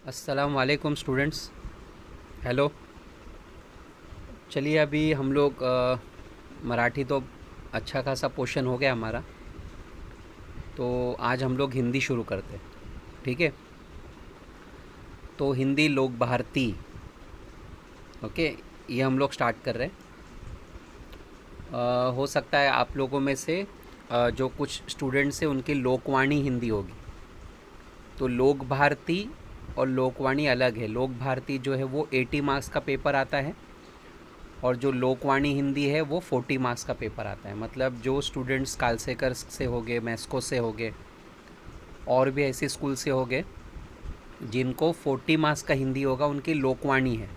अस्सलाम वालेकुम students. Hello. चलिए अभी हम लोग मराठी तो अच्छा खासा पोर्शन हो गया हमारा, तो आज हम लोग हिंदी शुरू करते हैं। ठीक है, तो हिंदी लोक भारती। ओके, ये हम लोग स्टार्ट कर रहे हैं। हो सकता है आप लोगों में से जो कुछ स्टूडेंट्स हैं उनकी लोकवाणी हिंदी होगी। तो लोक भारती और लोकवाणी अलग है। लोक भारती जो है वो 80 मार्क्स का पेपर आता है, और जो लोकवाणी हिंदी है वो 40 मार्क्स का पेपर आता है। मतलब जो स्टूडेंट्स कालसेकर से हो गए, मैस्को से हो गए, और भी ऐसे स्कूल से हो गए जिनको 40 मार्क्स का हिंदी होगा, उनकी लोकवाणी है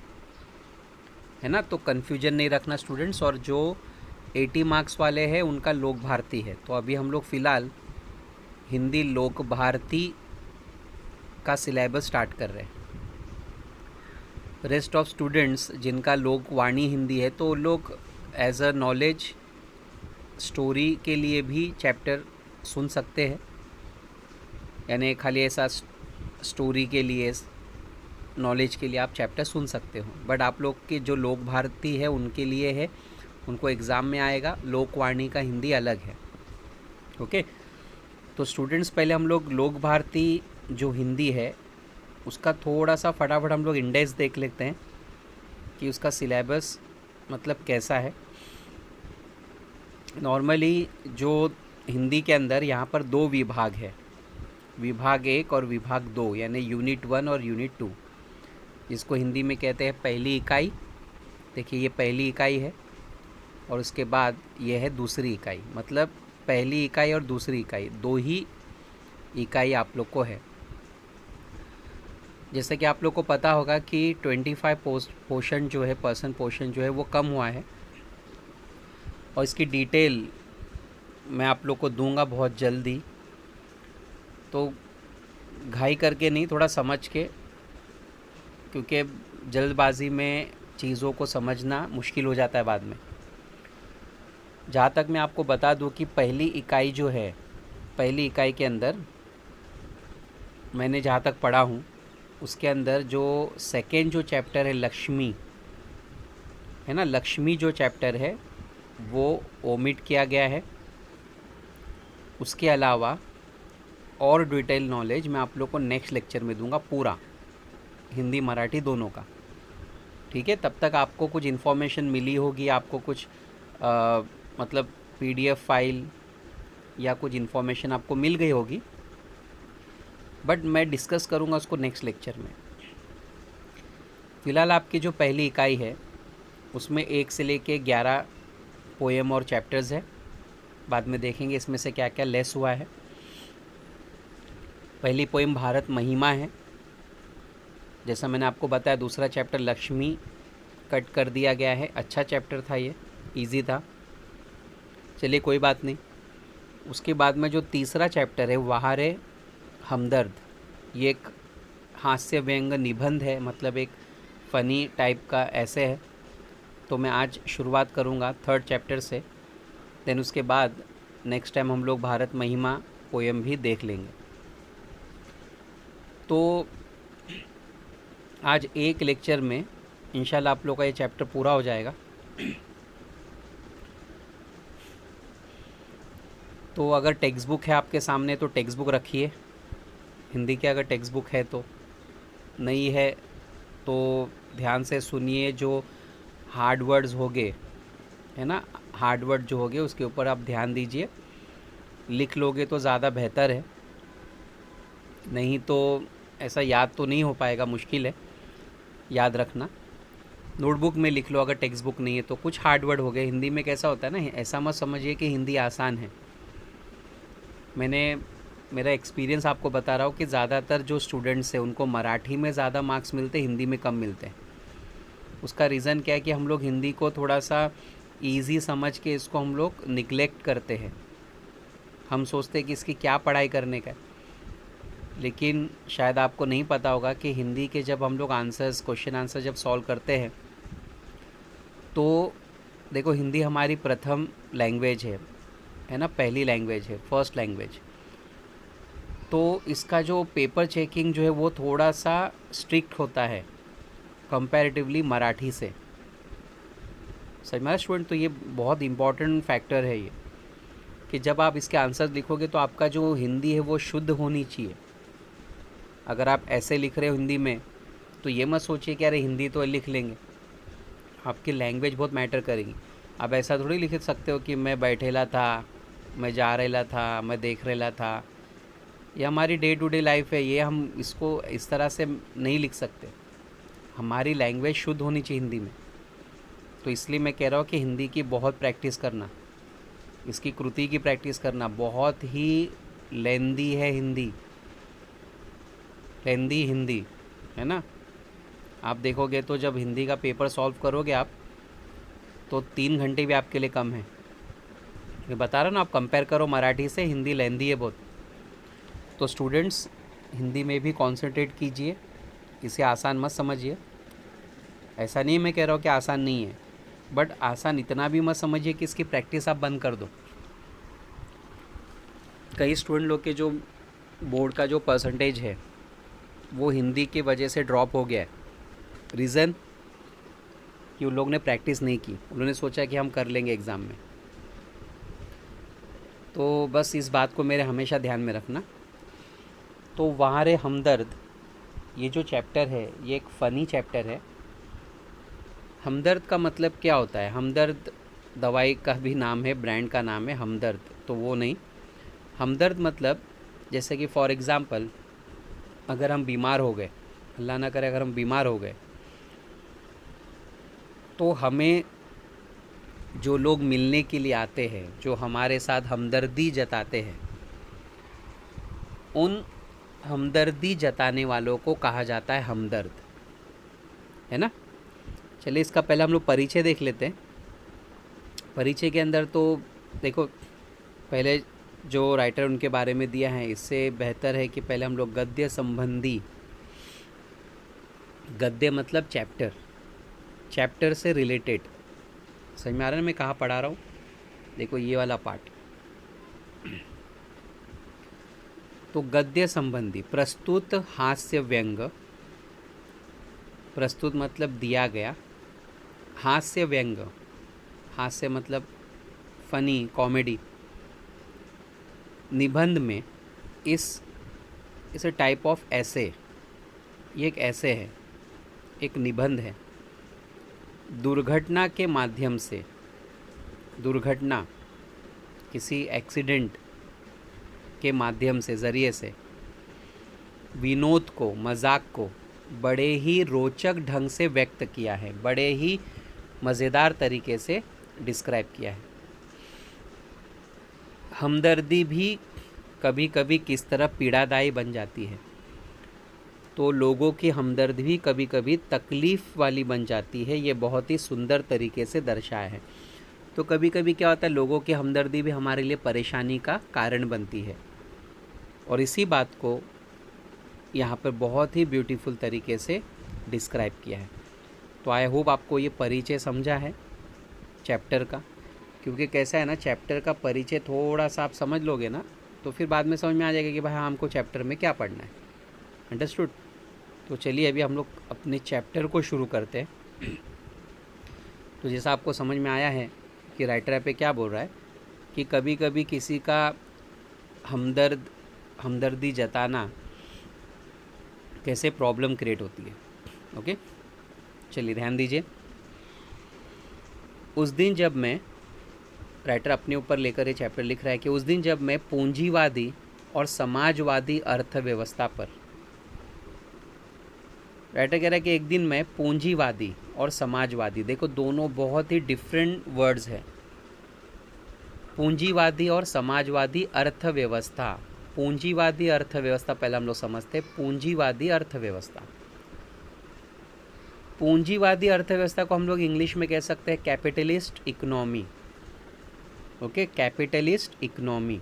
ना। तो कन्फ्यूजन नहीं रखना स्टूडेंट्स। और जो 80 मार्क्स वाले हैं उनका लोक भारती है। तो अभी हम लोग फ़िलहाल हिंदी लोक भारती का सिलेबस स्टार्ट कर रहे हैं। रेस्ट ऑफ स्टूडेंट्स जिनका लोकवाणी हिंदी है तो लोग एज अ नॉलेज स्टोरी के लिए भी चैप्टर सुन सकते हैं। यानी खाली ऐसा स्टोरी के लिए, नॉलेज के लिए आप चैप्टर सुन सकते हो। बट आप लोग के जो लोक भारती है उनके लिए है, उनको एग्ज़ाम में आएगा। लोकवाणी का हिंदी अलग है। ओके, तो स्टूडेंट्स पहले हम लोग लोक भारती जो हिंदी है उसका थोड़ा सा फटाफट हम लोग इंडेक्स देख लेते हैं कि उसका सिलेबस मतलब कैसा है। नॉर्मली जो हिंदी के अंदर यहाँ पर दो विभाग है, विभाग एक और विभाग दो, यानी यूनिट 1 और यूनिट 2, जिसको हिंदी में कहते हैं पहली इकाई। देखिए ये पहली इकाई है, और उसके बाद ये है दूसरी इकाई। मतलब पहली इकाई और दूसरी इकाई, दो ही इकाई आप लोग को है। जैसे कि आप लोग को पता होगा कि 25 पोर्शन जो है, पर्सन पोर्शन जो है वो कम हुआ है, और इसकी डिटेल मैं आप लोग को दूंगा बहुत जल्दी। तो घाई करके नहीं, थोड़ा समझ के, क्योंकि जल्दबाजी में चीज़ों को समझना मुश्किल हो जाता है बाद में। जहाँ तक मैं आपको बता दूं कि पहली इकाई जो है, पहली इकाई के अंदर मैंने जहाँ तक पढ़ा हूँ उसके अंदर जो सेकेंड जो चैप्टर है लक्ष्मी, है ना, लक्ष्मी जो चैप्टर है वो ओमिट किया गया है। उसके अलावा और डिटेल नॉलेज मैं आप लोग को नेक्स्ट लेक्चर में दूंगा, पूरा हिंदी मराठी दोनों का। ठीक है, तब तक आपको कुछ इन्फॉर्मेशन मिली होगी, आपको कुछ मतलब पीडीएफ फाइल या कुछ इन्फॉर्मेशन आपको मिल गई होगी, बट मैं डिस्कस करूँगा उसको नेक्स्ट लेक्चर में। फ़िलहाल आपकी जो पहली इकाई है उसमें 1 से लेके 11 पोएम और चैप्टर्स है। बाद में देखेंगे इसमें से क्या क्या लेस हुआ है। पहली पोएम भारत महिमा है, जैसा मैंने आपको बताया। दूसरा चैप्टर लक्ष्मी कट कर दिया गया है। अच्छा चैप्टर था ये, इजी था, चलिए कोई बात नहीं। उसके बाद में जो तीसरा चैप्टर है वहारे हमदर्द, ये एक हास्य व्यंग निबंध है, मतलब एक फ़नी टाइप का ऐसे है। तो मैं आज शुरुआत करूँगा थर्ड चैप्टर से। देन उसके बाद नेक्स्ट टाइम हम लोग भारत महिमा पोएम भी देख लेंगे। तो आज एक लेक्चर में इंशाल्लाह आप लोग का ये चैप्टर पूरा हो जाएगा। तो अगर टेक्स्ट बुक है आपके सामने तो टेक्स्ट बुक रखिए, हिंदी के अगर टेक्स्ट बुक है तो। नहीं है तो ध्यान से सुनिए। जो हार्ड वर्ड्स हो गए, है ना, हार्ड वर्ड जो हो गए उसके ऊपर आप ध्यान दीजिए। लिख लोगे तो ज़्यादा बेहतर है, नहीं तो ऐसा याद तो नहीं हो पाएगा, मुश्किल है याद रखना। नोटबुक में लिख लो अगर टेक्स्ट बुक नहीं है तो। कुछ हार्ड वर्ड हो गए हिंदी में, कैसा होता है ना, ऐसा मत समझिए कि हिंदी आसान है। मेरा एक्सपीरियंस आपको बता रहा हूँ कि ज़्यादातर जो स्टूडेंट्स हैं उनको मराठी में ज़्यादा मार्क्स मिलते हैं, हिंदी में कम मिलते हैं। उसका रीज़न क्या है कि हम लोग हिंदी को थोड़ा सा ईजी समझ के इसको हम लोग निगलेक्ट करते हैं। हम सोचते हैं कि इसकी क्या पढ़ाई करने का है, लेकिन शायद आपको नहीं पता होगा कि हिंदी के जब हम लोग आंसर्स, क्वेश्चन आंसर जब सॉल्व करते हैं तो देखो, हिंदी हमारी प्रथम लैंग्वेज है ना, पहली लैंग्वेज है, फर्स्ट लैंग्वेज। तो इसका जो पेपर चेकिंग जो है वो थोड़ा सा स्ट्रिक्ट होता है कंपैरेटिवली मराठी से। समझ में आया स्टूडेंट? तो ये बहुत इम्पॉर्टेंट फैक्टर है ये, कि जब आप इसके आंसर लिखोगे तो आपका जो हिंदी है वो शुद्ध होनी चाहिए। अगर आप ऐसे लिख रहे हो हिंदी में तो ये मत सोचिए कि अरे हिंदी तो लिख लेंगे, आपकी लैंग्वेज बहुत मैटर करेगी। आप ऐसा थोड़ी लिख सकते हो कि मैं बैठेला था, मैं जा रहेला था, मैं देख रहेला था। ये हमारी डे टू डे लाइफ है, ये हम इसको इस तरह से नहीं लिख सकते। हमारी लैंग्वेज शुद्ध होनी चाहिए हिंदी में। तो इसलिए मैं कह रहा हूँ कि हिंदी की बहुत प्रैक्टिस करना, इसकी कृति की प्रैक्टिस करना। बहुत ही लेंदी है हिंदी, लेंदी हिंदी है ना। आप देखोगे तो जब हिंदी का पेपर सॉल्व करोगे आप, तो 3 घंटे भी आपके लिए कम है। मैं बता रहा हूँ ना, आप कंपेयर करो मराठी से, हिंदी लेंदी है बहुत। तो स्टूडेंट्स हिंदी में भी कॉन्सेंट्रेट कीजिए, इसे आसान मत समझिए। ऐसा नहीं मैं कह रहा हूँ कि आसान नहीं है, बट आसान इतना भी मत समझिए कि इसकी प्रैक्टिस आप बंद कर दो। कई स्टूडेंट लोग के जो बोर्ड का जो परसेंटेज है वो हिंदी की वजह से ड्रॉप हो गया है। रीज़न कि उन लोगों ने प्रैक्टिस नहीं की, उन्होंने सोचा कि हम कर लेंगे एग्ज़ाम में। तो बस इस बात को मेरे हमेशा ध्यान में रखना। तो वहाँ रे हमदर्द, ये जो चैप्टर है ये एक फ़नी चैप्टर है। हमदर्द का मतलब क्या होता है? हमदर्द दवाई का भी नाम है, ब्रांड का नाम है हमदर्द, तो वो नहीं। हमदर्द मतलब जैसे कि फॉर एग्ज़ाम्पल अगर हम बीमार हो गए, अल्लाह ना करे अगर हम बीमार हो गए, तो हमें जो लोग मिलने के लिए आते हैं, जो हमारे साथ हमदर्दी जताते हैं, उन हमदर्दी जताने वालों को कहा जाता है हमदर्द, है ना। चलिए इसका पहले हम लोग परिचय देख लेते हैं। परिचय के अंदर तो देखो, पहले जो राइटर उनके बारे में दिया है, इससे बेहतर है कि पहले हम लोग गद्य संबंधी, गद्य मतलब चैप्टर, चैप्टर से रिलेटेड, समझ में आ रहा है मैं कहाँ पढ़ा रहा हूँ? देखो ये वाला पार्ट। तो गद्य संबंधी प्रस्तुत हास्य व्यंग, प्रस्तुत मतलब दिया गया, हास्य व्यंग, हास्य मतलब फनी, कॉमेडी, निबंध में इस टाइप ऑफ ऐसे, ये एक ऐसे है, एक निबंध है। दुर्घटना के माध्यम से, दुर्घटना किसी एक्सीडेंट के माध्यम से, ज़रिए से विनोद को, मजाक को बड़े ही रोचक ढंग से व्यक्त किया है, बड़े ही मज़ेदार तरीके से डिस्क्राइब किया है। हमदर्दी भी कभी कभी किस तरह पीड़ादायी बन जाती है, तो लोगों की हमदर्दी भी कभी कभी तकलीफ़ वाली बन जाती है, ये बहुत ही सुंदर तरीके से दर्शाया है। तो कभी कभी क्या होता है, लोगों की हमदर्दी भी हमारे लिए परेशानी का कारण बनती है, और इसी बात को यहाँ पर बहुत ही ब्यूटीफुल तरीके से डिस्क्राइब किया है। तो आई होप आपको ये परिचय समझा है चैप्टर का, क्योंकि कैसा है ना, चैप्टर का परिचय थोड़ा सा आप समझ लोगे ना, तो फिर बाद में समझ में आ जाएगा कि भाई हाँ हमको चैप्टर में क्या पढ़ना है। अंडरस्टूड? तो चलिए अभी हम लोग अपने चैप्टर को शुरू करते हैं। तो जैसा आपको समझ में आया है कि राइटर पे क्या बोल रहा है कि कभी कभी किसी का हमदर्दी जताना कैसे प्रॉब्लम क्रिएट होती है। ओके, चलिए ध्यान दीजिए। उस दिन जब मैं, राइटर अपने ऊपर लेकर ये चैप्टर लिख रहा है कि उस दिन जब मैं पूंजीवादी और समाजवादी अर्थव्यवस्था पर, राइटर कह रहा है कि एक दिन मैं पूंजीवादी और समाजवादी, देखो दोनों बहुत ही डिफरेंट वर्ड्स है। पूंजीवादी और समाजवादी अर्थव्यवस्था, पूंजीवादी अर्थव्यवस्था पहले हम लोग समझते हैं। पूंजीवादी अर्थव्यवस्था, पूंजीवादी अर्थव्यवस्था को हम लोग इंग्लिश में कह सकते हैं capitalist economy. Okay, capitalist economy,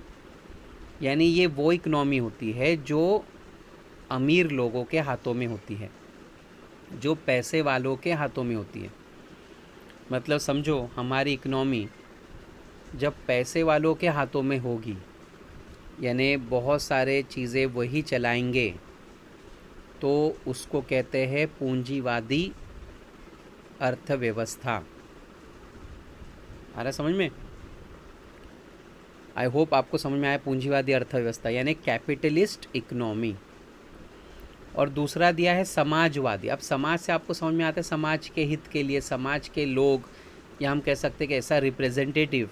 यानी ये वो इकोनॉमी होती है जो अमीर लोगों के हाथों में होती है, जो पैसे वालों के हाथों में होती है। मतलब समझो, हमारी इकोनॉमी जब पैसे वालों के हाथों में होगी यानी बहुत सारे चीज़ें वही चलाएंगे, तो उसको कहते हैं पूंजीवादी अर्थव्यवस्था। आ रहा समझ में? आई होप आपको समझ में आया। पूंजीवादी अर्थव्यवस्था यानी कैपिटलिस्ट इकोनॉमी। और दूसरा दिया है समाजवादी। अब समाज से आपको समझ में आता है समाज के हित के लिए, समाज के लोग, या हम कह सकते हैं कि ऐसा रिप्रेजेंटेटिव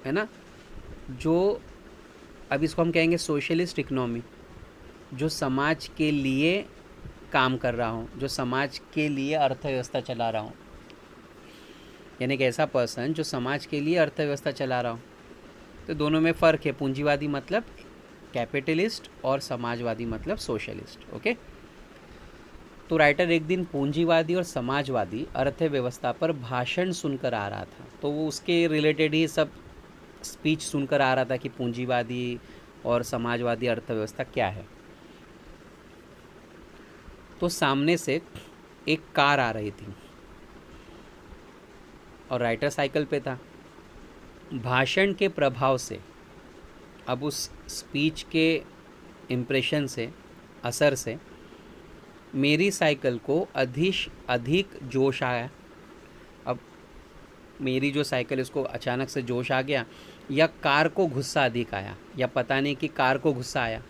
है ना, जो अब इसको हम कहेंगे सोशलिस्ट इकोनॉमी, जो समाज के लिए काम कर रहा हूँ, जो समाज के लिए अर्थव्यवस्था चला रहा हूँ, यानी कि ऐसा पर्सन जो समाज के लिए अर्थव्यवस्था चला रहा हूँ। तो दोनों में फ़र्क है। पूंजीवादी मतलब कैपिटलिस्ट और समाजवादी मतलब सोशलिस्ट। ओके। तो राइटर एक दिन पूंजीवादी और समाजवादी अर्थव्यवस्था पर भाषण सुनकर आ रहा था, तो वो उसके रिलेटेड ही सब स्पीच सुनकर आ रहा था कि पूंजीवादी और समाजवादी अर्थव्यवस्था क्या है। तो सामने से एक कार आ रही थी और राइटर साइकिल पे था। भाषण के प्रभाव से, अब उस स्पीच के इम्प्रेशन से, असर से मेरी साइकिल को अधिक जोश आया। अब मेरी जो साइकिल उसको अचानक से जोश आ गया, या कार को गुस्सा अधिक आया, या पता नहीं कि कार को गुस्सा आया,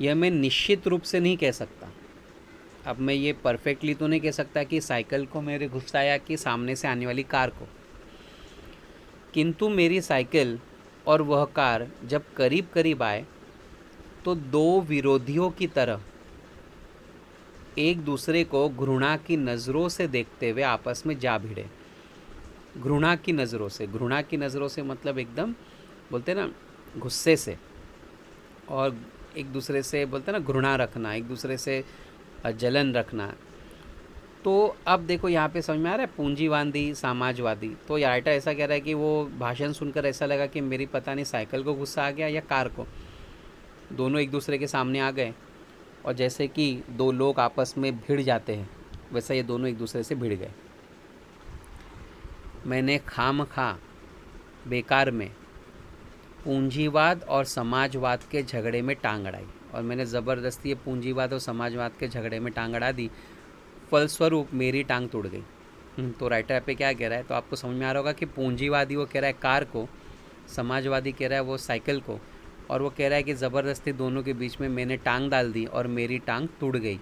यह मैं निश्चित रूप से नहीं कह सकता। अब मैं ये परफेक्टली तो नहीं कह सकता कि साइकिल को मेरे गुस्सा आया कि सामने से आने वाली कार को, किंतु मेरी साइकिल और वह कार जब करीब करीब आए तो दो विरोधियों की तरह एक दूसरे को घृणा की नज़रों से देखते हुए आपस में जा भिड़े। घृणा की नज़रों से, घृणा की नज़रों से मतलब एकदम बोलते ना गुस्से से, और एक दूसरे से बोलते ना घृणा रखना, एक दूसरे से जलन रखना। तो अब देखो यहाँ पे समझ में आ रहा है पूंजीवादी समाजवादी। तो राइटर ऐसा कह रहा है कि वो भाषण सुनकर ऐसा लगा कि मेरी पता नहीं साइकिल को गुस्सा आ गया या कार को, दोनों एक दूसरे के सामने आ गए, और जैसे कि दो लोग आपस में भिड़ जाते हैं वैसा ये दोनों एक दूसरे से भिड़ गए। मैंने खामखा बेकार में पूंजीवाद और समाजवाद के झगड़े में टांग अड़ाई, और मैंने ज़बरदस्ती ये पूंजीवाद और समाजवाद के झगड़े में टांग अड़ा दी, फलस्वरूप मेरी टांग टूट गई। तो राइटर पे क्या कह रहा है, तो आपको समझ में आ रहा होगा कि पूंजीवादी वो कह रहा है कार को, समाजवादी कह रहा है वो साइकिल को, और वो कह रहा है कि ज़बरदस्ती दोनों के बीच में मैंने टांग डाल दी और मेरी टांग टूट गई।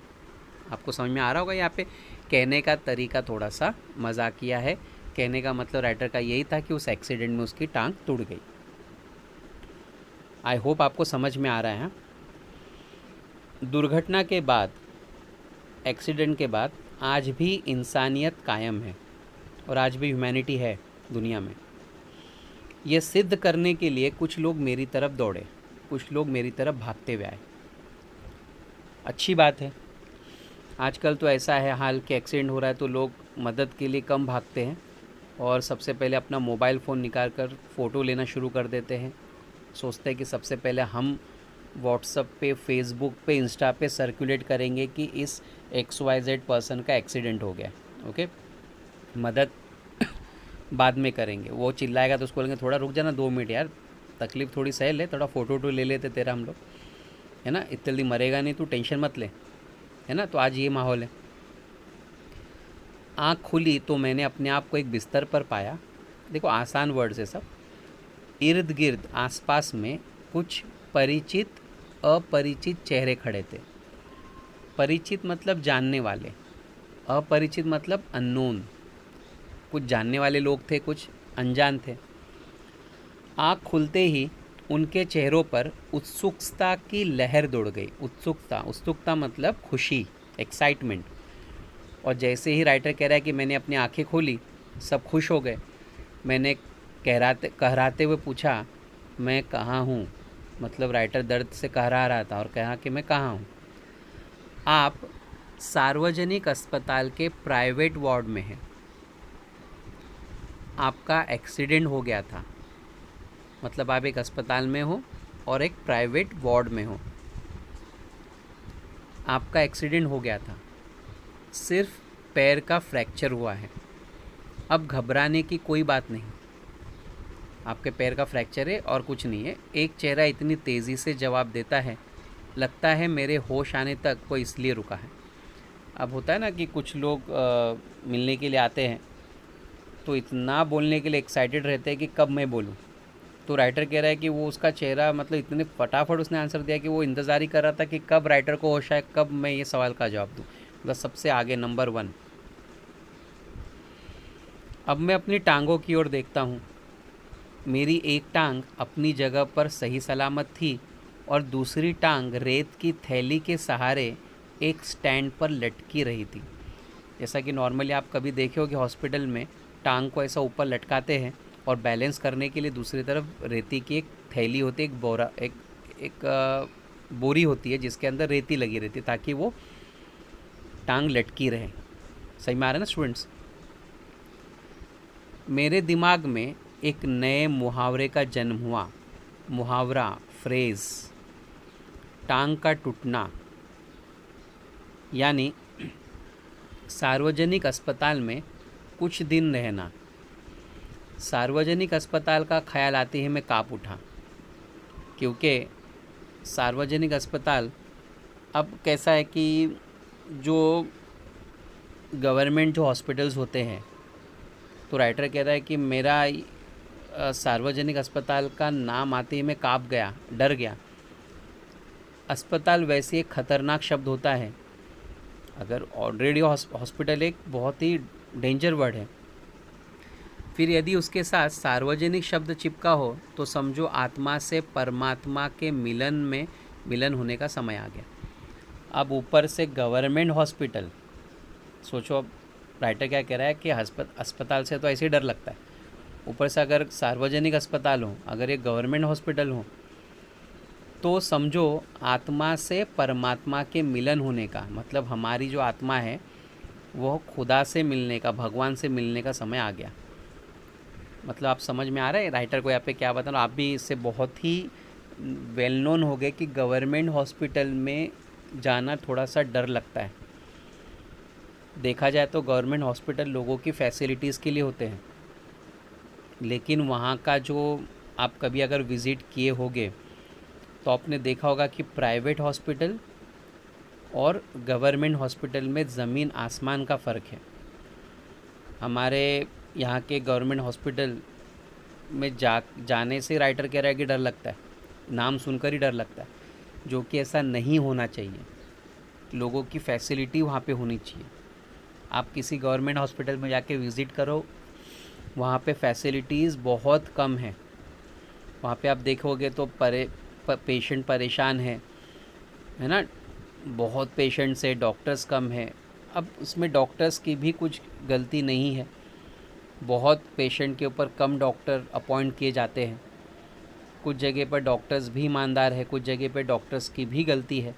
आपको समझ में आ रहा होगा यहाँ पे कहने का तरीका थोड़ा सा मजाकिया है। कहने का मतलब राइटर का यही था कि उस एक्सीडेंट में उसकी टांग टूट गई। आई होप आपको समझ में आ रहा है। हाँ? दुर्घटना के बाद, एक्सीडेंट के बाद आज भी इंसानियत कायम है और आज भी ह्यूमैनिटी है दुनिया में। ये सिद्ध करने के लिए कुछ लोग मेरी तरफ दौड़े, कुछ लोग मेरी तरफ भागते हुए आए। अच्छी बात है। आजकल तो ऐसा है हाल कि एक्सीडेंट हो रहा है तो लोग मदद के लिए कम भागते हैं और सबसे पहले अपना मोबाइल फ़ोन निकाल कर फ़ोटो लेना शुरू कर देते हैं। सोचते हैं कि सबसे पहले हम व्हाट्सएप पे, फेसबुक पे, इंस्टा पे सर्कुलेट करेंगे कि इस XYZ पर्सन का एक्सीडेंट हो गया। ओके, मदद बाद में करेंगे। वो चिल्लाएगा तो उसको बोलेंगे थोड़ा रुक जाना 2 मिनट यार, तकलीफ़ थोड़ी सह ले, थोड़ा फ़ोटो ले लेते तेरा हम लोग, है ना, इतनी जल्दी मरेगा नहीं, तू टेंशन मत ले, है ना। तो आज ये माहौल है। आँख खुली तो मैंने अपने आप को एक बिस्तर पर पाया। देखो आसान वर्ड है सब। इर्द गिर्द आसपास में कुछ परिचित अपरिचित चेहरे खड़े थे। परिचित मतलब जानने वाले, अपरिचित मतलब अननोन। कुछ जानने वाले लोग थे, कुछ अनजान थे। आँख खुलते ही उनके चेहरों पर उत्सुकता की लहर दौड़ गई। उत्सुकता मतलब खुशी, एक्साइटमेंट। और जैसे ही राइटर कह रहा है कि मैंने अपनी आंखें खोली, सब खुश हो गए। मैंने कहराते हुए पूछा मैं कहाँ हूँ, मतलब राइटर दर्द से कहरा रहा था और कहा कि मैं कहाँ हूँ। आप सार्वजनिक अस्पताल के प्राइवेट वार्ड में हैं। आपका एक्सीडेंट हो गया था, मतलब आप एक अस्पताल में हो और एक प्राइवेट वार्ड में हो। आपका एक्सीडेंट हो गया था, सिर्फ पैर का फ्रैक्चर हुआ है। अब घबराने की कोई बात नहीं। आपके पैर का फ्रैक्चर है और कुछ नहीं है। एक चेहरा इतनी तेज़ी से जवाब देता है, लगता है मेरे होश आने तक वो इसलिए रुका है। अब होता है ना कि कुछ लोग मिलने के लिए आते हैं तो इतना बोलने के लिए एक्साइटेड रहते हैं कि कब मैं बोलूँ। तो राइटर कह रहा है कि वो उसका चेहरा मतलब इतने फटाफट उसने आंसर दिया कि वो इंतज़ार ही कर रहा था कि कब राइटर को होश आए, कब मैं ये सवाल का जवाब दूँ, मतलब सबसे आगे नंबर 1। अब मैं अपनी टांगों की ओर देखता हूँ। मेरी एक टांग अपनी जगह पर सही सलामत थी और दूसरी टांग रेत की थैली के सहारे एक स्टैंड पर लटकी रही थी। जैसा कि नॉर्मली आप कभी देखे हो कि हॉस्पिटल में टांग को ऐसा ऊपर लटकाते हैं और बैलेंस करने के लिए दूसरी तरफ रेती की एक थैली होती है, एक बोरा बोरी होती है जिसके अंदर रेती लगी रहती है ताकि वो टांग लटकी रहे। सही में आ रहा है ना स्टूडेंट्स? मेरे दिमाग में एक नए मुहावरे का जन्म हुआ। मुहावरा, फ्रेज़, टांग का टूटना, यानी सार्वजनिक अस्पताल में कुछ दिन रहना। सार्वजनिक अस्पताल का ख्याल आते ही मैं काँप उठा, क्योंकि सार्वजनिक अस्पताल अब कैसा है कि जो गवर्नमेंट जो हॉस्पिटल्स होते हैं, तो राइटर कह रहा है कि मेरा सार्वजनिक अस्पताल का नाम आते ही मैं काँप गया, डर गया। अस्पताल वैसे एक ख़तरनाक शब्द होता है। अगर ऑलरेडी हॉस्पिटल एक बहुत ही डेंजर वर्ड है, फिर यदि उसके साथ सार्वजनिक शब्द चिपका हो तो समझो आत्मा से परमात्मा के मिलन होने का समय आ गया। अब ऊपर से गवर्नमेंट हॉस्पिटल, सोचो अब राइटर क्या कह रहा है कि अस्पताल से तो ऐसे ही डर लगता है, ऊपर से अगर सार्वजनिक अस्पताल हो, अगर ये गवर्नमेंट हॉस्पिटल हो, तो समझो आत्मा से परमात्मा के मिलन होने का, मतलब हमारी जो आत्मा है वो खुदा से मिलने का, भगवान से मिलने का समय आ गया। मतलब आप समझ में आ रहा है राइटर को यहाँ पे क्या बताना। आप भी इससे बहुत ही वेल नोन हो गए कि गवर्नमेंट हॉस्पिटल में जाना थोड़ा सा डर लगता है। देखा जाए तो गवर्नमेंट हॉस्पिटल लोगों की फैसिलिटीज़ के लिए होते हैं, लेकिन वहाँ का जो आप कभी अगर विज़िट किए होंगे तो आपने देखा होगा कि प्राइवेट हॉस्पिटल और गवर्नमेंट हॉस्पिटल में ज़मीन आसमान का फ़र्क है। हमारे यहाँ के गवर्नमेंट हॉस्पिटल में जाने से राइटर कह रहा है कि डर लगता है, नाम सुनकर ही डर लगता है, जो कि ऐसा नहीं होना चाहिए। लोगों की फैसिलिटी वहाँ पे होनी चाहिए। आप किसी गवर्नमेंट हॉस्पिटल में जाके विज़िट करो, वहाँ पे फैसिलिटीज़ बहुत कम है। वहाँ पे आप देखोगे तो पेशेंट परेशान है ना, बहुत पेशेंट्स है, डॉक्टर्स कम है। अब उसमें डॉक्टर्स की भी कुछ गलती नहीं है, बहुत पेशेंट के ऊपर कम डॉक्टर अपॉइंट किए जाते हैं। कुछ जगह पर डॉक्टर्स भी ईमानदार है, कुछ जगह पर डॉक्टर्स की भी गलती है।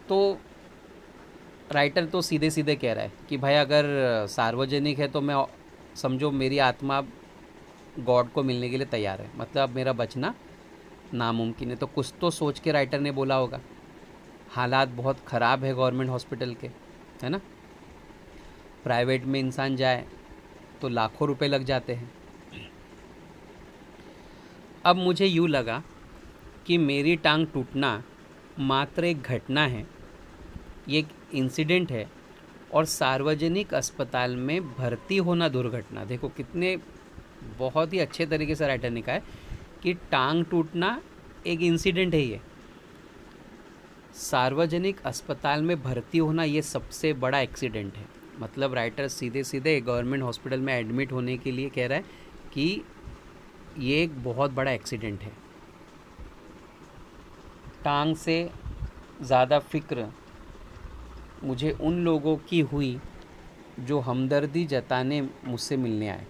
तो राइटर तो सीधे सीधे कह रहा है कि भाई अगर सार्वजनिक है तो मैं समझो मेरी आत्मा गॉड को मिलने के लिए तैयार है, मतलब अब मेरा बचना नामुमकिन है। तो कुछ तो सोच के राइटर ने बोला होगा। हालात बहुत ख़राब है गवर्नमेंट हॉस्पिटल के, है ना। प्राइवेट में इंसान जाए तो लाखों रुपए लग जाते हैं। अब मुझे यूँ लगा कि मेरी टांग टूटना मात्र एक घटना है, ये एक इंसिडेंट है, और सार्वजनिक अस्पताल में भर्ती होना दुर्घटना। देखो कितने बहुत ही अच्छे तरीके से राइटर ने कहा है कि टांग टूटना एक इंसिडेंट है, ये सार्वजनिक अस्पताल में भर्ती होना ये सबसे बड़ा एक्सीडेंट है। मतलब राइटर सीधे सीधे गवर्नमेंट हॉस्पिटल में एडमिट होने के लिए कह रहा है कि ये एक बहुत बड़ा एक्सीडेंट है। टांग से ज़्यादा फिक्र मुझे उन लोगों की हुई जो हमदर्दी जताने मुझसे मिलने आए।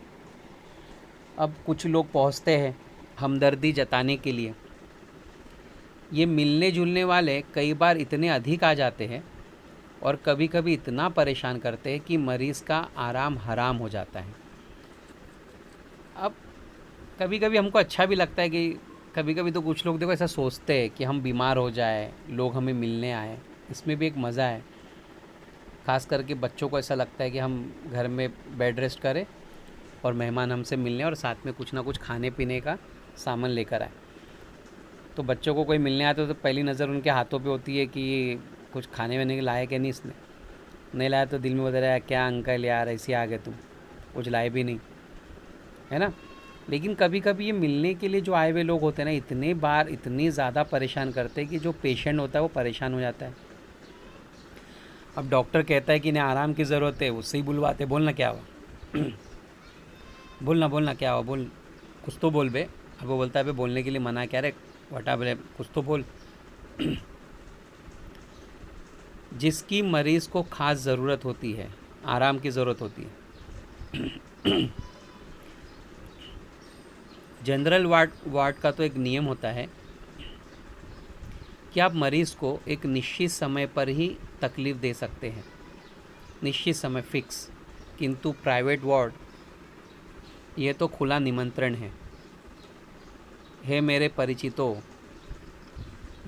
अब कुछ लोग पहुंचते हैं हमदर्दी जताने के लिए, ये मिलने जुलने वाले कई बार इतने अधिक आ जाते हैं और कभी कभी इतना परेशान करते हैं कि मरीज़ का आराम हराम हो जाता है। अब कभी कभी हमको अच्छा भी लगता है कि कभी कभी तो कुछ लोग देखो ऐसा सोचते हैं कि हम बीमार हो जाए, लोग हमें मिलने आए, इसमें भी एक मज़ा है। ख़ास करके बच्चों को ऐसा लगता है कि हम घर में बेड रेस्ट करें और मेहमान हमसे मिलने और साथ में कुछ ना कुछ खाने पीने का सामान लेकर आए। तो बच्चों को कोई मिलने आता तो पहली नज़र उनके हाथों पे होती है कि ये कुछ खाने वाने के लाया क्या नहीं इसने, नहीं लाया तो दिल में बता रहा है क्या अंकल यार ऐसे आ गए तुम, कुछ लाए भी नहीं, है ना। लेकिन कभी कभी ये मिलने के लिए जो आए हुए लोग होते हैं ना, इतने बार इतनी ज़्यादा परेशान करते हैं कि जो पेशेंट होता है वो परेशान हो जाता है। अब डॉक्टर कहता है कि इन्हें आराम की ज़रूरत है, उससे ही बुलवाते, बोलना क्या हुआ बोलना क्या हुआ, बोल कुछ तो बोल बे। अब वो बोलता है बे बोलने के लिए मना क्या रे, वटा बोले कुछ तो बोल। जिसकी मरीज़ को ख़ास ज़रूरत होती है, आराम की ज़रूरत होती है, जनरल वार्ड का तो एक नियम होता है कि आप मरीज़ को एक निश्चित समय पर ही तकलीफ़ दे सकते हैं, निश्चित समय फिक्स। किंतु प्राइवेट वार्ड ये तो खुला निमंत्रण है मेरे परिचितों,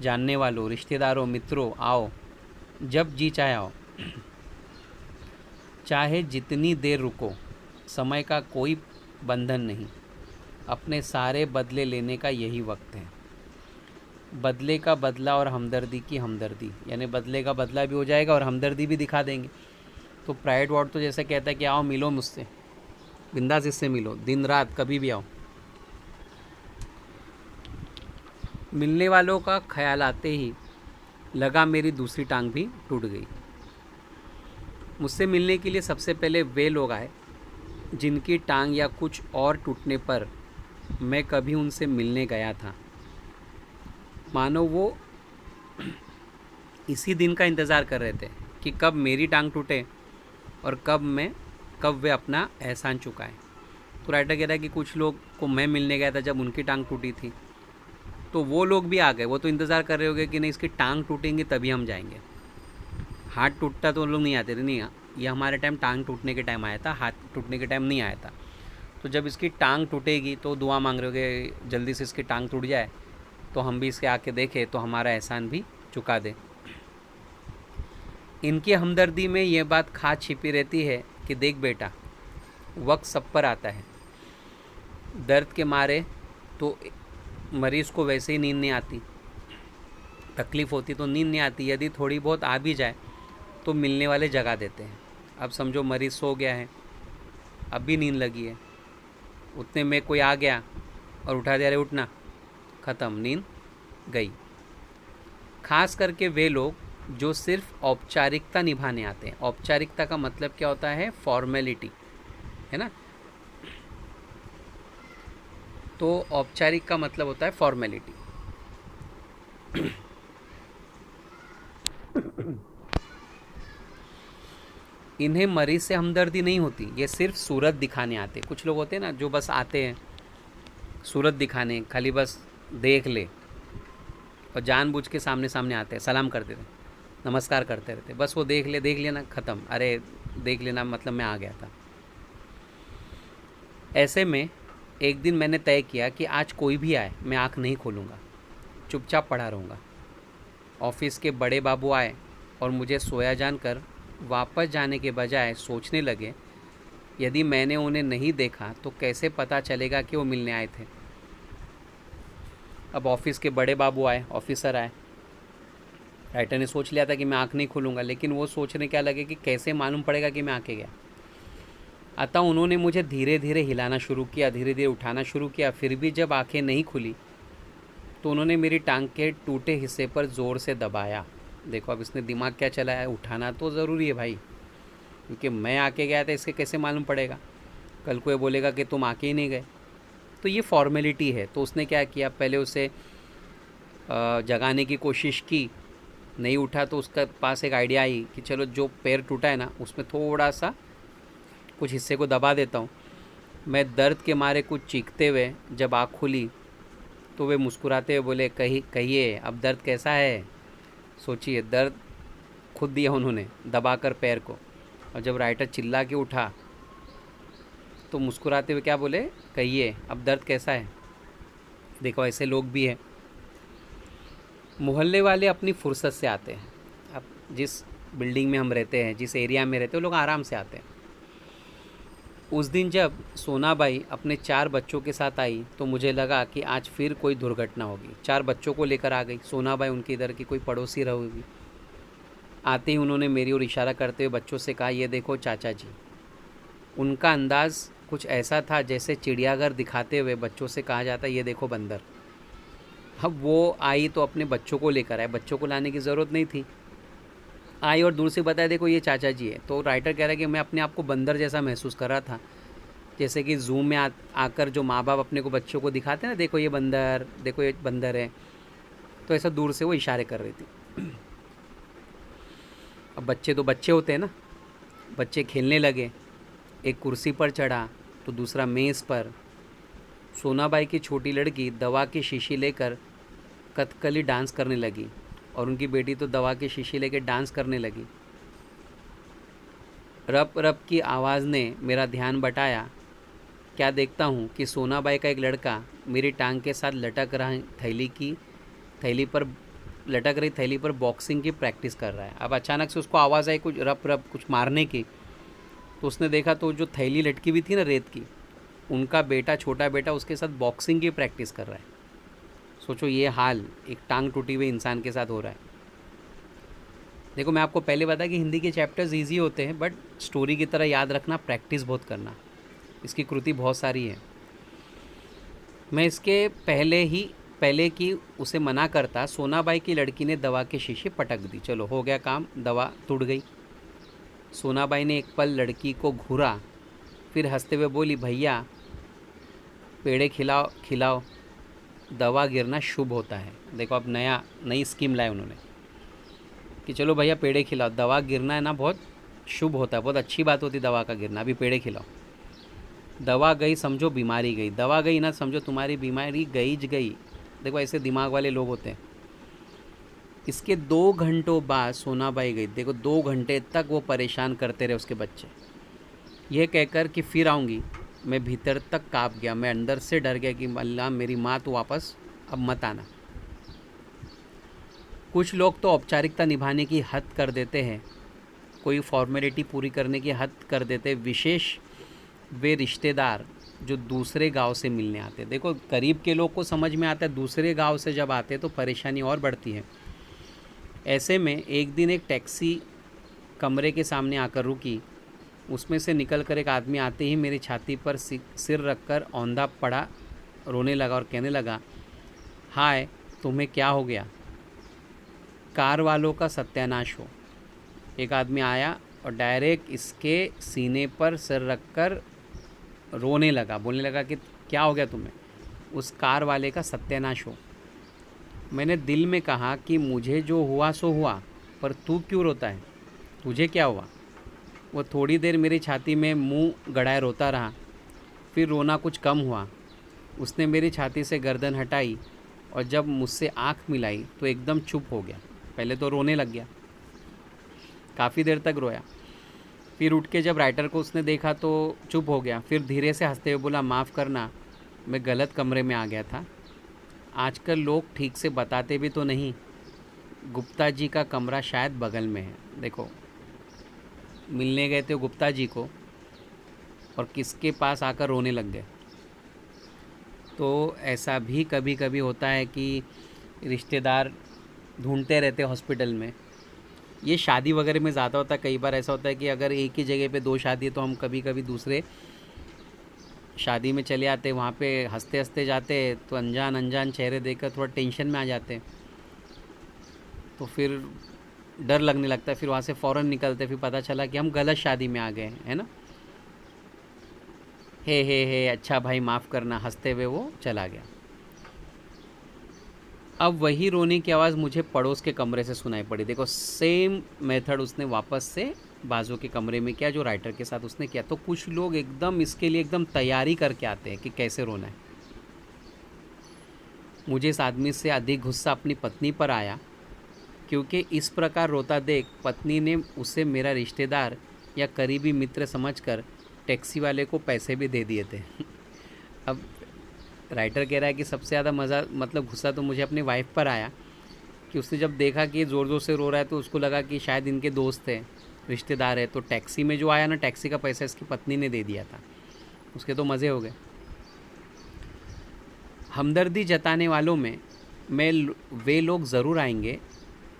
जानने वालों, रिश्तेदारों, मित्रों, आओ जब जी चाहे आओ, चाहे जितनी देर रुको, समय का कोई बंधन नहीं, अपने सारे बदले लेने का यही वक्त है। बदले का बदला और हमदर्दी की हमदर्दी, यानी बदले का बदला भी हो जाएगा और हमदर्दी भी दिखा देंगे। तो प्राइवेट वार्ड तो जैसे कहता है कि आओ मिलो मुझसे, बिंदास इससे मिलो, दिन रात कभी भी आओ। मिलने वालों का ख्याल आते ही लगा मेरी दूसरी टांग भी टूट गई। मुझसे मिलने के लिए सबसे पहले वे लोग आए जिनकी टांग या कुछ और टूटने पर मैं कभी उनसे मिलने गया था। मानो वो इसी दिन का इंतज़ार कर रहे थे कि कब मेरी टांग टूटे और कब वे अपना एहसान चुकाएं। तो राइटर कह रहा है कि कुछ लोग को मैं मिलने गया था जब उनकी टांग टूटी थी, तो वो लोग भी आ गए। वो तो इंतज़ार कर रहे होंगे कि नहीं इसकी टांग टूटेंगी तभी हम जाएंगे। हाथ टूटता तो लोग नहीं आते थे, नहीं ये हमारे टाइम टांग टूटने के टाइम आया था, हाथ टूटने के टाइम नहीं आया था। तो जब इसकी टांग टूटेगी तो दुआ मांग रहे होगे जल्दी से इसकी टांग टूट जाए तो हम भी इसके आके देखें तो हमारा एहसान भी चुका दे। इनकी हमदर्दी में ये बात खास छिपी रहती है कि देख बेटा, वक्त सब पर आता है। दर्द के मारे तो मरीज़ को वैसे ही नींद नहीं आती, तकलीफ़ होती तो नींद नहीं आती, यदि थोड़ी बहुत आ भी जाए तो मिलने वाले जगा देते हैं। अब समझो मरीज़ सो गया है, अब भी नींद लगी है, उतने में कोई आ गया और उठा दे, अरे उठना, ख़त्म, नींद गई। खास करके वे लोग जो सिर्फ औपचारिकता निभाने आते हैं। औपचारिकता का मतलब क्या होता है, फॉर्मेलिटी, है ना। तो औपचारिक का मतलब होता है फॉर्मेलिटी। इन्हें मरीज से हमदर्दी नहीं होती, ये सिर्फ सूरत दिखाने आते। कुछ लोग होते हैं ना जो बस आते हैं सूरत दिखाने, खाली बस देख ले, और जानबूझ के सामने सामने आते हैं, सलाम करते थे, नमस्कार करते रहते, बस वो देख लेना, ख़त्म, अरे देख लेना मतलब मैं आ गया था। ऐसे में एक दिन मैंने तय किया कि आज कोई भी आए मैं आँख नहीं खोलूँगा, चुपचाप पड़ा रहूँगा। ऑफिस के बड़े बाबू आए और मुझे सोया जानकर वापस जाने के बजाय सोचने लगे, यदि मैंने उन्हें नहीं देखा तो कैसे पता चलेगा कि वो मिलने आए थे। अब ऑफिस के बड़े बाबू आए, ऑफिसर आए, राइटर ने सोच लिया था कि मैं आँख नहीं खोलूँगा, लेकिन वो सोचने क्या लगे कि कैसे मालूम पड़ेगा कि मैं आके गया। अतः उन्होंने मुझे धीरे धीरे हिलाना शुरू किया, धीरे धीरे उठाना शुरू किया। फिर भी जब आंखें नहीं खुली तो उन्होंने मेरी टांग के टूटे हिस्से पर ज़ोर से दबाया। देखो अब इसने दिमाग क्या चलाया है, उठाना तो ज़रूरी है भाई, क्योंकि मैं आके गया था, इसके कैसे मालूम पड़ेगा, कल को ये बोलेगा कि तुम आके ही नहीं गए। तो ये फॉर्मेलिटी है। तो उसने क्या किया, पहले उसे जगाने की कोशिश की, नहीं उठा तो उसके पास एक आइडिया आई कि चलो जो पैर टूटा है ना उसमें थोड़ा सा कुछ हिस्से को दबा देता हूँ। मैं दर्द के मारे कुछ चीखते हुए जब आँख खुली तो वे मुस्कुराते हुए बोले, कहिए अब दर्द कैसा है। सोचिए, दर्द खुद दिया उन्होंने दबाकर पैर को, और जब राइटर चिल्ला के उठा तो मुस्कुराते हुए क्या बोले, कहिए अब दर्द कैसा है। देखो ऐसे लोग भी हैं। मोहल्ले वाले अपनी फुर्सत से आते हैं। अब जिस बिल्डिंग में हम रहते हैं, जिस एरिया में रहते हैं, लोग आराम से आते हैं। उस दिन जब सोनाबाई अपने 4 बच्चों के साथ आई तो मुझे लगा कि आज फिर कोई दुर्घटना होगी। 4 बच्चों को लेकर आ गई। सोनाबाई उनके इधर की कोई पड़ोसी रही होगी। आते ही उन्होंने मेरी ओर इशारा करते हुए बच्चों से कहा, ये देखो चाचा जी। उनका अंदाज़ कुछ ऐसा था जैसे चिड़ियाघर दिखाते हुए बच्चों से कहा जाता है, ये देखो बंदर। अब वो आई तो अपने बच्चों को लेकर आए, बच्चों को लाने की ज़रूरत नहीं थी। आई और दूर से बताया, देखो ये चाचा जी है। तो राइटर कह रहा है कि मैं अपने आप को बंदर जैसा महसूस कर रहा था, जैसे कि ज़ू में आकर जो माँ बाप अपने को बच्चों को दिखाते हैं ना, देखो ये बंदर, देखो ये बंदर है। तो ऐसा दूर से वो इशारे कर रही थी। अब बच्चे तो बच्चे होते हैं ना, बच्चे खेलने लगे। एक कुर्सी पर चढ़ा तो दूसरा मेज़ पर। सोनाबाई की छोटी लड़की दवा की शीशी लेकर कथकली डांस करने लगी और उनकी बेटी तो दवा की शीशी लेकर डांस करने लगी। रप रप की आवाज़ ने मेरा ध्यान बटाया। क्या देखता हूँ कि सोनाबाई का एक लड़का मेरी टांग के साथ लटक रही थैली पर बॉक्सिंग की प्रैक्टिस कर रहा है। अब अचानक से उसको आवाज़ आई कुछ रप रप कुछ मारने की। तो उसने देखा तो जो थैली लटकी हुई थी ना रेत की, उनका बेटा, छोटा बेटा, उसके साथ बॉक्सिंग की प्रैक्टिस कर रहा है। सोचो ये हाल एक टांग टूटी हुई इंसान के साथ हो रहा है। देखो मैं आपको पहले बताया कि हिंदी के चैप्टर्स इजी होते हैं, बट स्टोरी की तरह याद रखना, प्रैक्टिस बहुत करना। इसकी कृति बहुत सारी है। मैं इसके पहले की उसे मना करता, सोनाबाई की लड़की ने दवा की शीशी पटक दी। चलो हो गया काम, दवा टूट गई। सोनाबाई ने एक पल लड़की को घूरा, फिर हंसते हुए बोली, भैया पेड़े खिलाओ, दवा गिरना शुभ होता है। देखो अब नई स्कीम लाए उन्होंने कि चलो भैया पेड़े खिलाओ, दवा गिरना है ना बहुत शुभ होता है, बहुत अच्छी बात होती दवा का गिरना, अभी पेड़े खिलाओ। दवा गई समझो बीमारी गई, दवा गई ना समझो तुम्हारी बीमारी गई। देखो ऐसे दिमाग वाले लोग होते हैं। इसके 2 घंटों बाद सोनाबाई गई। देखो 2 घंटे तक वो परेशान करते रहे उसके बच्चे। यह कहकर कि फिर आऊँगी, मैं भीतर तक काँप गया। मैं अंदर से डर गया कि अल्लाह मेरी माँ तो वापस अब मत आना। कुछ लोग तो औपचारिकता निभाने की हद कर देते हैं, कोई फॉर्मेलिटी पूरी करने की हद कर देते हैं, विशेष वे रिश्तेदार जो दूसरे गांव से मिलने आते हैं। देखो करीब के लोग को समझ में आता है, दूसरे गांव से जब आते हैं तो परेशानी और बढ़ती है। ऐसे में एक दिन एक टैक्सी कमरे के सामने आकर रुकी। उसमें से निकलकर एक आदमी आते ही मेरी छाती पर सिर रखकर औंधा पड़ा, रोने लगा और कहने लगा, हाय तुम्हें क्या हो गया? कार वालों का सत्यानाश हो। एक आदमी आया और डायरेक्ट इसके सीने पर सिर रखकर रोने लगा, बोलने लगा कि क्या हो गया तुम्हें? उस कार वाले का सत्यानाश हो। मैंने दिल में कहा कि मुझे जो हुआ सो हुआ, पर तू क्यों रोता है? तुझे क्या हुआ? वो थोड़ी देर मेरी छाती में मुंह गड़ाए रोता रहा, फिर रोना कुछ कम हुआ। उसने मेरी छाती से गर्दन हटाई और जब मुझसे आँख मिलाई तो एकदम चुप हो गया। पहले तो रोने लग गया, काफ़ी देर तक रोया। फिर उठ के जब राइटर को उसने देखा तो चुप हो गया। फिर धीरे से हंसते हुए बोला, माफ़ करना, मैं गलत कमरे में आ गया था। आजकल लोग ठीक से बताते भी तो नहीं, गुप्ता जी का कमरा शायद बगल में है। देखो मिलने गए थे गुप्ता जी को और किसके पास आकर रोने लग गए। तो ऐसा भी कभी कभी होता है कि रिश्तेदार ढूंढते रहते हॉस्पिटल में। ये शादी वगैरह में ज़्यादा होता है। कई बार ऐसा होता है कि अगर एक ही जगह पे 2 शादी है तो हम कभी कभी दूसरे शादी में चले आते, वहाँ पे हंसते हंसते जाते तो अनजान चेहरे देखकर थोड़ा टेंशन में आ जाते, तो फिर डर लगने लगता है। फिर वहाँ से फ़ौरन निकलते, फिर पता चला कि हम गलत शादी में आ गए, है ना। हे अच्छा भाई माफ़ करना, हंसते हुए वो चला गया। अब वही रोने की आवाज़ मुझे पड़ोस के कमरे से सुनाई पड़ी। देखो सेम मेथड उसने वापस से बाजू के कमरे में किया जो राइटर के साथ उसने किया। तो कुछ लोग एकदम इसके लिए एकदम तैयारी करके आते हैं कि कैसे रोना है। मुझे इस आदमी से अधिक गुस्सा अपनी पत्नी पर आया, क्योंकि इस प्रकार रोता देख पत्नी ने उसे मेरा रिश्तेदार या करीबी मित्र समझकर टैक्सी वाले को पैसे भी दे दिए थे। अब राइटर कह रहा है कि सबसे ज़्यादा मज़ा मतलब गुस्सा तो मुझे अपनी वाइफ पर आया कि उसने जब देखा कि ज़ोर ज़ोर से रो रहा है तो उसको लगा कि शायद इनके दोस्त है, रिश्तेदार है। तो टैक्सी में जो आया ना, टैक्सी का पैसा इसकी पत्नी ने दे दिया था। उसके तो मज़े हो गए। हमदर्दी जताने वालों में वे लोग ज़रूर आएंगे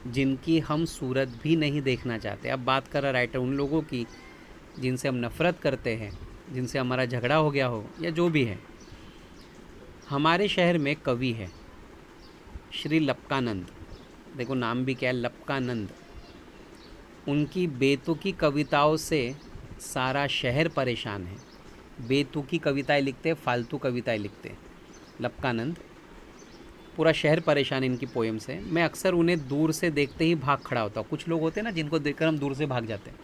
जिनकी हम सूरत भी नहीं देखना चाहते। अब बात कर रहा राइटर उन लोगों की जिनसे हम नफ़रत करते हैं, जिनसे हमारा झगड़ा हो गया हो या जो भी है। हमारे शहर में कवि है श्री लपकानंद, देखो नाम भी क्या है, लपकानंद। उनकी बेतुकी कविताओं से सारा शहर परेशान है। बेतुकी कविताएं लिखते, फालतू कविताएं लिखते लपकानंद, पूरा शहर परेशान है इनकी पोएम से। मैं अक्सर उन्हें दूर से देखते ही भाग खड़ा होता हूँ। कुछ लोग होते हैं ना जिनको देखकर हम दूर से भाग जाते हैं,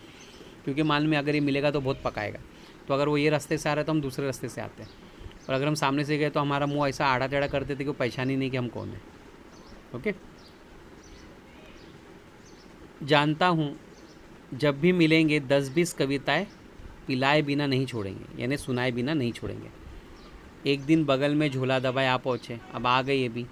क्योंकि मालूम है अगर ये मिलेगा तो बहुत पकाएगा। तो अगर वो ये रास्ते से आ रहा है तो हम दूसरे रास्ते से आते हैं, और अगर हम सामने से गए तो हमारा मुंह ऐसा आड़ा टेढ़ा करते थे कि वो पहचान ही नहीं कि हम कौन है। ओके, जानता हूँ जब भी मिलेंगे 10-20 कविताएं पिलाए बिना नहीं छोड़ेंगे, यानी सुनाए बिना नहीं छोड़ेंगे। एक दिन बगल में झोला दबाए आ पहुँचे, अब आ गए ये भी।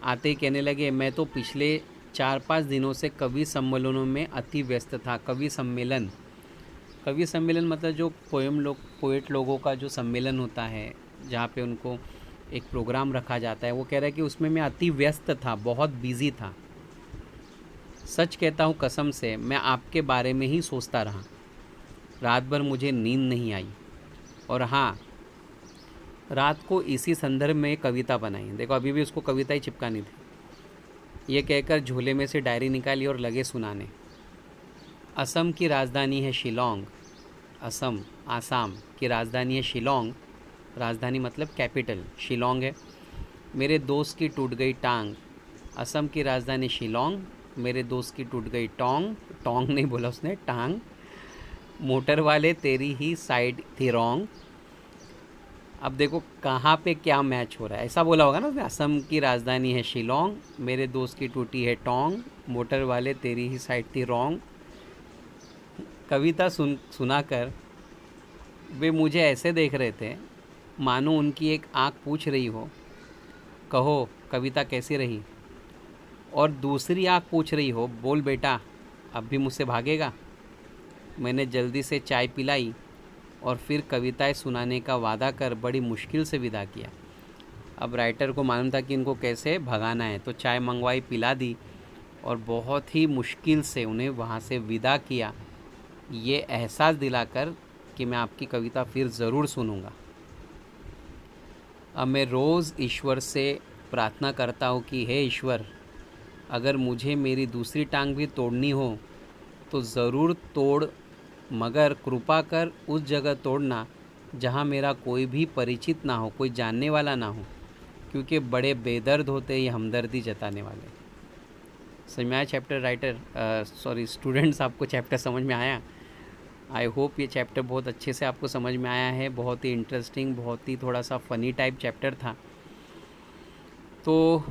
आते ही कहने लगे, मैं तो पिछले 4-5 दिनों से कवि सम्मेलनों में अति व्यस्त था। कवि सम्मेलन मतलब जो पोएट लोगों का जो सम्मेलन होता है, जहाँ पे उनको एक प्रोग्राम रखा जाता है, वो कह रहा है कि उसमें मैं अति व्यस्त था, बहुत बिजी था। सच कहता हूँ कसम से, मैं आपके बारे में ही सोचता रहा। रात भर मुझे नींद नहीं आई, और हाँ, रात को इसी संदर्भ में कविता बनाई। देखो अभी भी उसको कविता ही चिपकानी थी। ये कहकर झोले में से डायरी निकाली और लगे सुनाने। असम की राजधानी है शिलोंग। आसाम की राजधानी है शिलोंग। राजधानी मतलब कैपिटल शिलोंग है। मेरे दोस्त की टूट गई टांग। असम की राजधानी शिलोंग, मेरे दोस्त की टूट गई टोंग नहीं बोला उसने, टांग। मोटर वाले तेरी ही साइड थी रॉन्ग। अब देखो कहाँ पे क्या मैच हो रहा है, ऐसा बोला होगा ना उसने। असम की राजधानी है शिलोंग, मेरे दोस्त की टूटी है टोंग, मोटर वाले तेरी ही साइड थी रॉन्ग। कविता सुनाकर वे मुझे ऐसे देख रहे थे मानो उनकी एक आँख पूछ रही हो, कहो कविता कैसी रही, और दूसरी आँख पूछ रही हो, बोल बेटा अब भी मुझसे भागेगा। मैंने जल्दी से चाय पिलाई और फिर कविताएं सुनाने का वादा कर बड़ी मुश्किल से विदा किया। अब राइटर को मालूम था कि इनको कैसे भगाना है, तो चाय मंगवाई, पिला दी और बहुत ही मुश्किल से उन्हें वहाँ से विदा किया, ये एहसास दिलाकर कि मैं आपकी कविता फिर ज़रूर सुनूंगा। अब मैं रोज़ ईश्वर से प्रार्थना करता हूँ कि हे ईश्वर, अगर मुझे मेरी दूसरी टांग भी तोड़नी हो तो ज़रूर तोड़, मगर कृपा कर उस जगह तोड़ना जहाँ मेरा कोई भी परिचित ना हो, कोई जानने वाला ना हो, क्योंकि बड़े बेदर्द होते ये हमदर्दी जताने वाले। समझ में आया चैप्टर राइटर, स्टूडेंट्स, आपको चैप्टर समझ में आया? आई होप ये चैप्टर बहुत अच्छे से आपको समझ में आया है। बहुत ही इंटरेस्टिंग, बहुत ही थोड़ा सा फ़नी टाइप चैप्टर था, तो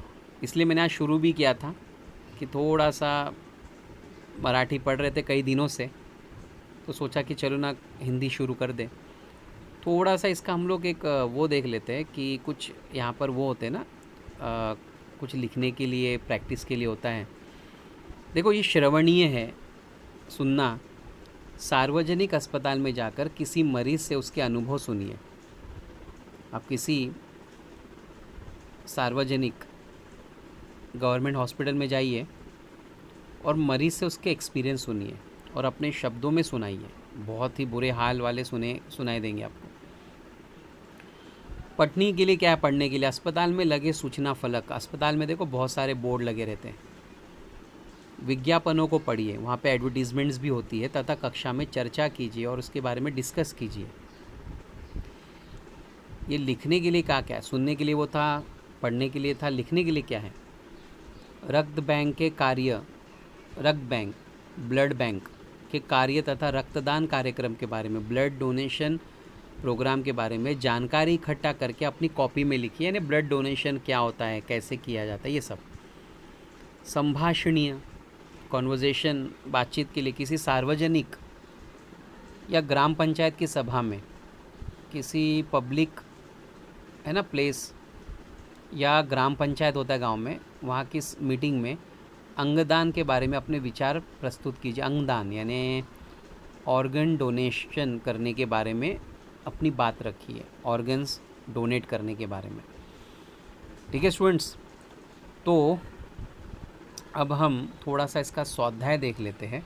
इसलिए मैंने आज शुरू भी किया था कि थोड़ा सा मराठी पढ़ रहे थे कई दिनों से, तो सोचा कि चलो ना हिंदी शुरू कर दें। थोड़ा सा इसका हम लोग एक वो देख लेते हैं कि कुछ यहाँ पर वो होते हैं ना, कुछ लिखने के लिए, प्रैक्टिस के लिए होता है। देखो ये श्रवणीय है, सुनना। सार्वजनिक अस्पताल में जाकर किसी मरीज़ से उसके अनुभव सुनिए। आप किसी सार्वजनिक गवर्नमेंट हॉस्पिटल में जाइए और मरीज़ से उसके एक्सपीरियंस सुनिए और अपने शब्दों में सुनाइए। बहुत ही बुरे हाल वाले सुनाई देंगे आपको। पढ़ने के लिए क्या है? पढ़ने के लिए अस्पताल में लगे सूचना फलक। अस्पताल में देखो बहुत सारे बोर्ड लगे रहते हैं। विज्ञापनों को पढ़िए, वहाँ पे एडवर्टीजमेंट्स भी होती है, तथा कक्षा में चर्चा कीजिए और उसके बारे में डिस्कस कीजिए। ये लिखने के लिए क्या है? सुनने के लिए वो था, पढ़ने के लिए था, लिखने के लिए क्या है? रक्त बैंक के कार्य, ब्लड बैंक के कार्य तथा रक्तदान कार्यक्रम के बारे में, ब्लड डोनेशन प्रोग्राम के बारे में जानकारी इकट्ठा करके अपनी कॉपी में लिखिए। यानी ब्लड डोनेशन क्या होता है, कैसे किया जाता है, ये सब। संभाषणीय, कॉन्वर्जेशन, बातचीत के लिए किसी सार्वजनिक या ग्राम पंचायत की सभा में, किसी पब्लिक है ना प्लेस, या ग्राम पंचायत होता है गांव में, वहाँ की मीटिंग में अंगदान के बारे में अपने विचार प्रस्तुत कीजिए। अंगदान यानी ऑर्गन डोनेशन करने के बारे में अपनी बात रखी है ऑर्गन्स डोनेट करने के बारे में। ठीक है स्टूडेंट्स, तो अब हम थोड़ा सा इसका स्वाध्याय देख लेते हैं।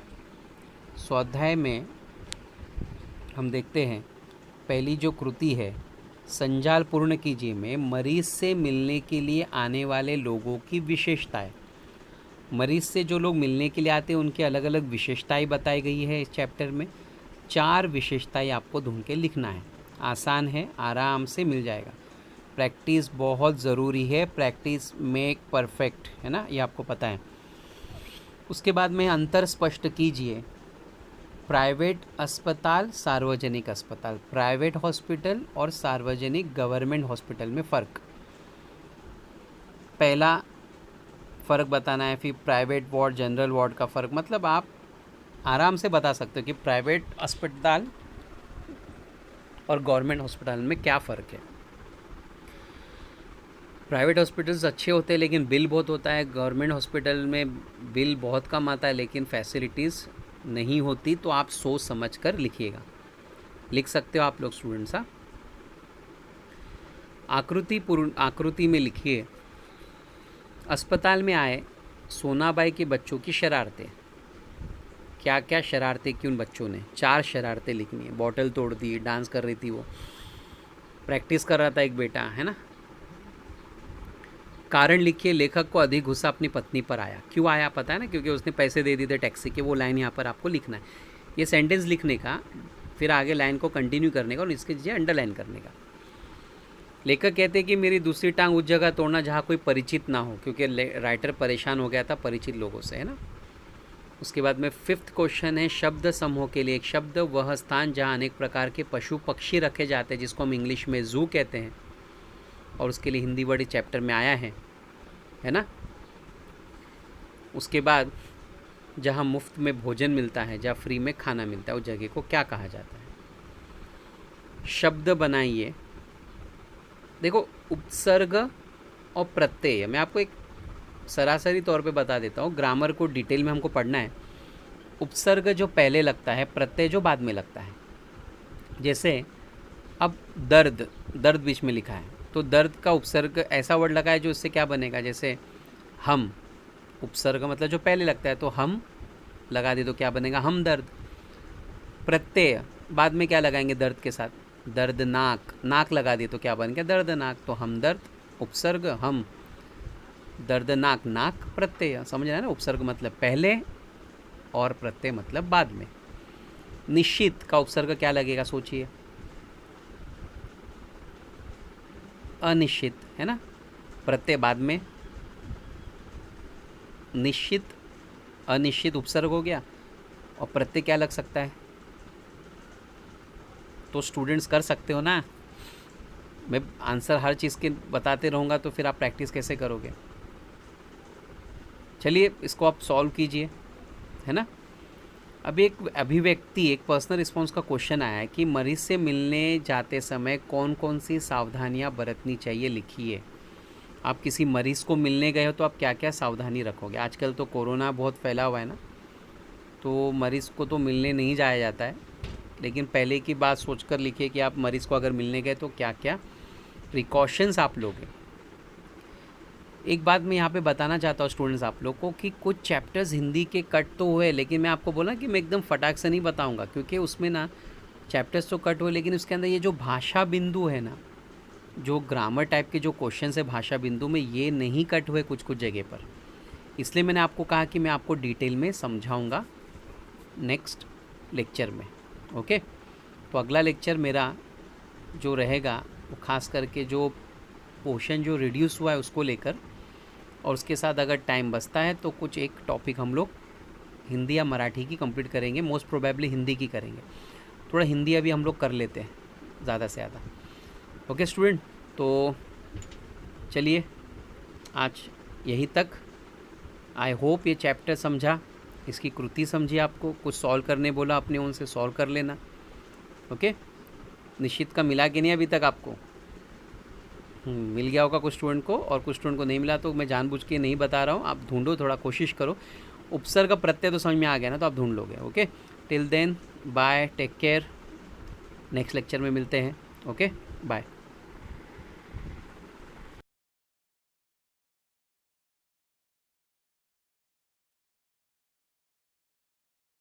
स्वाध्याय में हम देखते हैं पहली जो कृति है, संजाल पूर्ण कीजिए में मरीज से मिलने के लिए आने वाले लोगों की विशेषताएं। मरीज से जो लोग मिलने के लिए आते हैं उनकी अलग अलग विशेषताएं बताई गई है इस चैप्टर में। 4 विशेषताएं आपको ढूंढ के लिखना है। आसान है, आराम से मिल जाएगा। प्रैक्टिस बहुत ज़रूरी है, प्रैक्टिस मेक परफेक्ट, है ना, ये आपको पता है। उसके बाद में अंतर स्पष्ट कीजिए। प्राइवेट अस्पताल, सार्वजनिक अस्पताल, प्राइवेट हॉस्पिटल और सार्वजनिक गवर्नमेंट हॉस्पिटल में फ़र्क। पहला फ़र्क बताना है, फिर प्राइवेट वार्ड, जनरल वार्ड का फ़र्क। मतलब आप आराम से बता सकते हो कि प्राइवेट अस्पताल और गवर्नमेंट हॉस्पिटल में क्या फ़र्क है। प्राइवेट हॉस्पिटल्स अच्छे होते हैं लेकिन बिल बहुत होता है, गवर्नमेंट हॉस्पिटल में बिल बहुत कम आता है लेकिन फैसिलिटीज़ नहीं होती। तो आप सोच समझ कर लिखिएगा, लिख सकते हो आप लोग स्टूडेंट्स। आकृति में लिखिए, अस्पताल में आए सोनाबाई के बच्चों की शरारतें। क्या क्या शरारतें की उन बच्चों ने? 4 शरारतें लिखनी है। बॉटल तोड़ दी, डांस कर रही थी, वो प्रैक्टिस कर रहा था एक बेटा, है ना। कारण लिखिए, लेखक को अधिक गुस्सा अपनी पत्नी पर आया। क्यों आया पता है ना, क्योंकि उसने पैसे दे दिए थे टैक्सी के। वो लाइन यहाँ पर आपको लिखना है। ये सेंटेंस लिखने का, फिर आगे लाइन को कंटिन्यू करने का और इसके नीचे अंडरलाइन करने का। लेखक कहते हैं कि मेरी दूसरी टांग उस जगह तोड़ना जहाँ कोई परिचित ना हो, क्योंकि राइटर परेशान हो गया था परिचित लोगों से, है ना। उसके बाद में 5th क्वेश्चन है, शब्द समूह के लिए एक शब्द, वह स्थान जहाँ अनेक प्रकार के पशु पक्षी रखे जाते हैं, जिसको हम इंग्लिश में जू कहते हैं, और उसके लिए हिंदी वर्ड इस चैप्टर में आया है ना। उसके बाद जहाँ मुफ्त में भोजन मिलता है, जहाँ फ्री में खाना मिलता है, उस जगह को क्या कहा जाता है। शब्द बनाइए। देखो, उपसर्ग और प्रत्यय मैं आपको एक सरासरी तौर पे बता देता हूँ, ग्रामर को डिटेल में हमको पढ़ना है। उपसर्ग जो पहले लगता है, प्रत्यय जो बाद में लगता है। जैसे अब दर्द, दर्द बीच में लिखा है, तो दर्द का उपसर्ग ऐसा वर्ड लगा है जो इससे क्या बनेगा, जैसे हम, उपसर्ग मतलब जो पहले लगता है, तो हम लगा दे तो क्या बनेगा, हम दर्द। प्रत्यय बाद में क्या लगाएंगे दर्द के साथ, दर्दनाक, नाक लगा दिए तो क्या बन गया, दर्दनाक। तो हम दर्द, उपसर्ग हम, दर्दनाक नाक, प्रत्यय। समझ रहे हैं ना, उपसर्ग मतलब पहले और प्रत्यय मतलब बाद में। निश्चित का उपसर्ग क्या लगेगा सोचिए, अनिश्चित, है ना। प्रत्यय बाद में, निश्चित, अनिश्चित उपसर्ग हो गया, और प्रत्यय क्या लग सकता है। तो स्टूडेंट्स कर सकते हो ना, मैं आंसर हर चीज़ के बताते रहूँगा तो फिर आप प्रैक्टिस कैसे करोगे। चलिए इसको आप सॉल्व कीजिए, है ना। अब एक अभिव्यक्ति, एक पर्सनल रिस्पॉन्स का क्वेश्चन आया है कि मरीज से मिलने जाते समय कौन कौन सी सावधानियां बरतनी चाहिए, लिखिए। आप किसी मरीज़ को मिलने गए हो तो आप क्या क्या सावधानी रखोगे। आजकल तो कोरोना बहुत फैला हुआ है ना, तो मरीज़ को तो मिलने नहीं जाया जाता है, लेकिन पहले की बात सोचकर लिखिए कि आप मरीज़ को अगर मिलने गए तो क्या क्या प्रिकॉशंस आप लोगे। एक बात मैं यहाँ पे बताना चाहता हूँ स्टूडेंट्स आप लोग को कि कुछ चैप्टर्स हिंदी के कट तो हुए, लेकिन मैं आपको बोला कि मैं एकदम फटाक से नहीं बताऊँगा, क्योंकि उसमें ना चैप्टर्स तो कट हुए, लेकिन उसके अंदर ये जो भाषा बिंदु है ना, जो ग्रामर टाइप के जो क्वेश्चन है भाषा बिंदु में, ये नहीं कट हुए कुछ कुछ जगह पर। इसलिए मैंने आपको कहा कि मैं आपको डिटेल में समझाऊँगा नेक्स्ट लेक्चर में। ओके, तो अगला लेक्चर मेरा जो रहेगा वो खास करके जो पोर्शन जो रिड्यूस हुआ है उसको लेकर, और उसके साथ अगर टाइम बचता है तो कुछ एक टॉपिक हम लोग हिंदी या मराठी की कंप्लीट करेंगे। मोस्ट प्रोबेबली हिंदी की करेंगे, थोड़ा हिंदी अभी हम लोग कर लेते हैं ज़्यादा से ज़्यादा। ओके स्टूडेंट, तो चलिए आज यही तक। आई होप ये चैप्टर समझा, इसकी कृति समझी, आपको कुछ सॉल्व करने बोला अपने उनसे सॉल्व कर लेना। ओके, निश्चित का मिला कि नहीं अभी तक आपको? मिल गया होगा कुछ स्टूडेंट को, और कुछ स्टूडेंट को नहीं मिला, तो मैं जानबूझ के नहीं बता रहा हूँ, आप ढूंढो, थोड़ा कोशिश करो। उपसर्ग प्रत्यय तो समझ में आ गया ना, तो आप ढूंढ लोगे। Okay, till then bye, take care. Next lecture में मिलते हैं। Okay, bye.